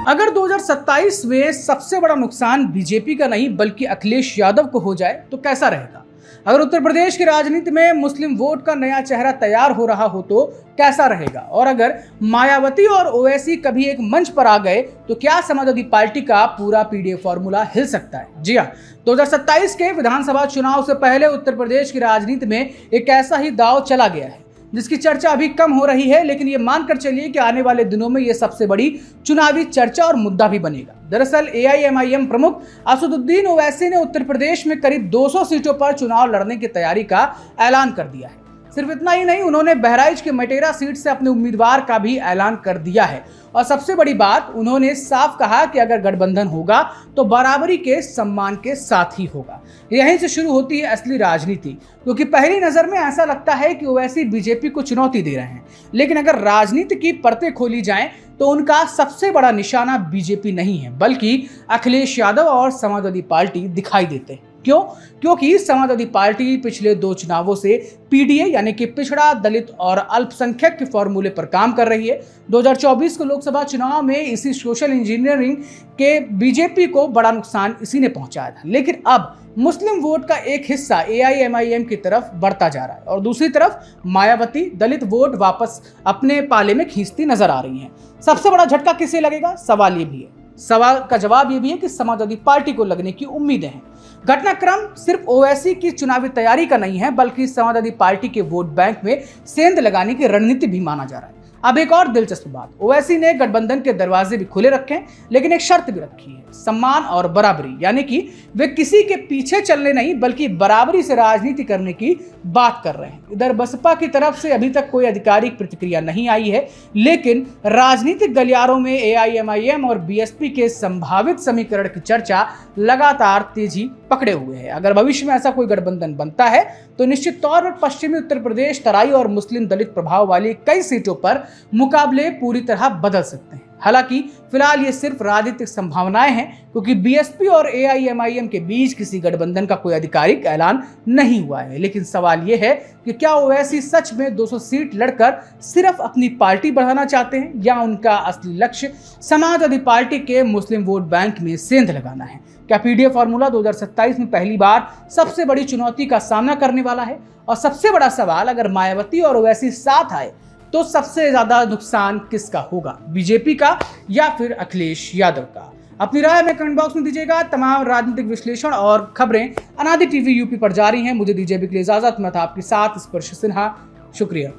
अगर 2027 में सबसे बड़ा नुकसान बीजेपी का नहीं बल्कि अखिलेश यादव को हो जाए तो कैसा रहेगा? अगर उत्तर प्रदेश की राजनीति में मुस्लिम वोट का नया चेहरा तैयार हो रहा हो तो कैसा रहेगा? और अगर मायावती और ओवैसी कभी एक मंच पर आ गए तो क्या समाजवादी पार्टी का पूरा पीडीए फॉर्मूला हिल सकता है? जी हाँ, 2027 के विधानसभा चुनाव से पहले उत्तर प्रदेश की राजनीति में एक ऐसा ही दांव चला गया है जिसकी चर्चा अभी कम हो रही है, लेकिन ये मानकर चलिए कि आने वाले दिनों में ये सबसे बड़ी चुनावी चर्चा और मुद्दा भी बनेगा। दरअसल एआईएमआईएम प्रमुख असदुद्दीन ओवैसी ने उत्तर प्रदेश में करीब 200 सीटों पर चुनाव लड़ने की तैयारी का ऐलान कर दिया है। सिर्फ इतना ही नहीं, उन्होंने बहराइच के मटेरा सीट से अपने उम्मीदवार का भी ऐलान कर दिया है और सबसे बड़ी बात, उन्होंने साफ कहा कि अगर गठबंधन होगा तो बराबरी के सम्मान के साथ ही होगा। यहीं से शुरू होती है असली राजनीति, क्योंकि पहली नजर में ऐसा लगता है कि ओवैसी बीजेपी को चुनौती दे रहे हैं, लेकिन अगर राजनीति की परतें खोली जाएं तो उनका सबसे बड़ा निशाना बीजेपी नहीं है बल्कि अखिलेश यादव और समाजवादी पार्टी दिखाई देते हैं। क्यों? क्योंकि समाजवादी पार्टी पिछले 2 चुनावों से पीडीए यानी कि पिछड़ा, दलित और अल्पसंख्यक के फॉर्मूले पर काम कर रही है। 2024 के लोकसभा चुनाव में इसी सोशल इंजीनियरिंग के बीजेपी को बड़ा नुकसान इसी ने पहुंचाया था, लेकिन अब मुस्लिम वोट का एक हिस्सा एआईएमआईएम की तरफ बढ़ता जा रहा है और दूसरी तरफ मायावती दलित वोट वापस अपने पाले में खींचती नजर आ रही हैं। सबसे बड़ा झटका किसे लगेगा? सवाल ये भी है। सवाल का जवाब ये भी है कि समाजवादी पार्टी को लगने की उम्मीदें हैं। घटनाक्रम सिर्फ ओवैसी की चुनावी तैयारी का नहीं है बल्कि समाजवादी पार्टी के वोट बैंक में सेंध लगाने की रणनीति भी माना जा रहा है। अब एक और दिलचस्प बात, ओवैसी ने गठबंधन के दरवाजे भी खुले रखे हैं, लेकिन एक शर्त भी रखी है, सम्मान और बराबरी, यानी कि वे किसी के पीछे चलने नहीं बल्कि बराबरी से राजनीति करने की बात कर रहे हैं। इधर बसपा की तरफ से अभी तक कोई आधिकारिक प्रतिक्रिया नहीं आई है, लेकिन राजनीतिक गलियारों में एआईएमआईएम और बीएसपी के संभावित समीकरण की चर्चा लगातार तेजी पकड़े हुए है। अगर भविष्य में ऐसा कोई गठबंधन बनता है तो निश्चित तौर पर पश्चिमी उत्तर प्रदेश, तराई और मुस्लिम दलित प्रभाव वाली कई सीटों पर मुकाबले पूरी तरह बदल सकते हैं। हालांकि फिलहाल ये सिर्फ राजनीतिक संभावनाएं हैं, क्योंकि बीएसपी और एआईएमआईएम के बीच किसी गठबंधन का कोई आधिकारिक ऐलान नहीं हुआ है। लेकिन सवाल ये है कि क्या ओवैसी सच में 200 सीट लड़कर सिर्फ अपनी पार्टी बढ़ाना चाहते हैं या उनका असली लक्ष्य समाजवादी पार्टी के मुस्लिम वोट बैंक में सेंध लगाना है? क्या पीडीए फॉर्मूला 2027 में पहली बार सबसे बड़ी चुनौती का सामना करने वाला है? और सबसे बड़ा सवाल, अगर मायावती और ओवैसी साथ आए तो सबसे ज्यादा नुकसान किसका होगा, बीजेपी का या फिर अखिलेश यादव का? अपनी राय में कमेंट बॉक्स में दीजिएगा। तमाम राजनीतिक विश्लेषण और खबरें अनादि टीवी यूपी पर जारी हैं। मुझे दीजिए के लिए इजाजत। मैं था आपके साथ स्पर्श सिन्हा। शुक्रिया।